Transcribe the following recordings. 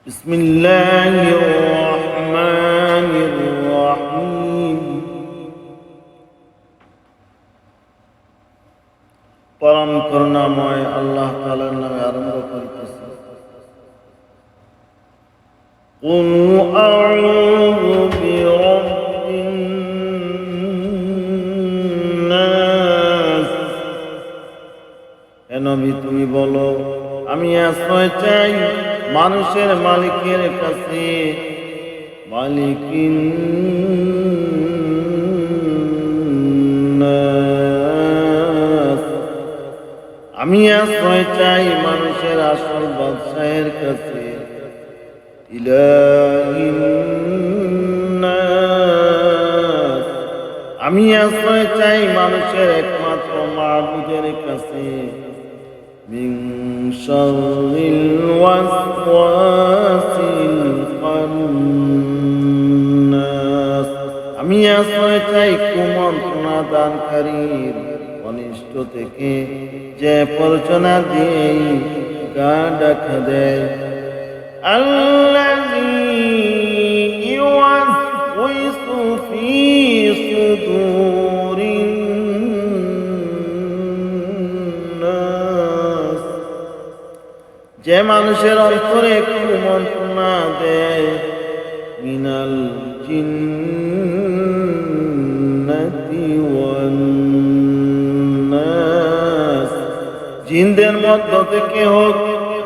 বিসমিল্লাহির রহমানির রহিম। পরম করুণাময় আল্লাহ তাআলার নামে আরম্ভ করিতেছি। কুল আউযু বিরাব্বিন নাস। হে নবী, তুমি বলো, আমি আশ্রয় চাই মানুষের মালিকের কাছে। মালিকিন নাস। আমি আশ্রয় চাই মানুষের আসল বাদশাহের কাছে। ইলাহিন নাস। আমি আশ্রয় চাই মানুষের একমাত্র মাবুদের কাছে। মিন শাররিল ওয়াসওয়াসিল খান্নাস। আমি আশ্রয় চাই কুমন্ত্রণা দানকারীর অনিষ্ট থেকে, যে প্ররোচনা দিয়েই গা ডাকা দেয়। আল্লাযী ইউওয়াসওয়িসু ফী সুদূরিন নাস। যে মানুষের অন্তরে কুমন্ত্রণা দেয়। মিনাল জিন্নাতি ওয়ান নাস। জিনদের মধ্য থেকে হোক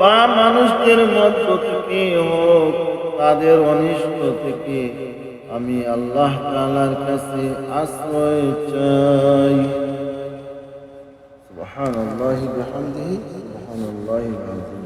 বা মানুষদের মধ্য থেকে হোক, তাদের অনিষ্ট থেকে আমি আল্লাহ তাআলার কাছে আশ্রয় চাই। সুবহানাল্লাহি বিহামদিহি, সুবহানাল্লাহিল আযীম।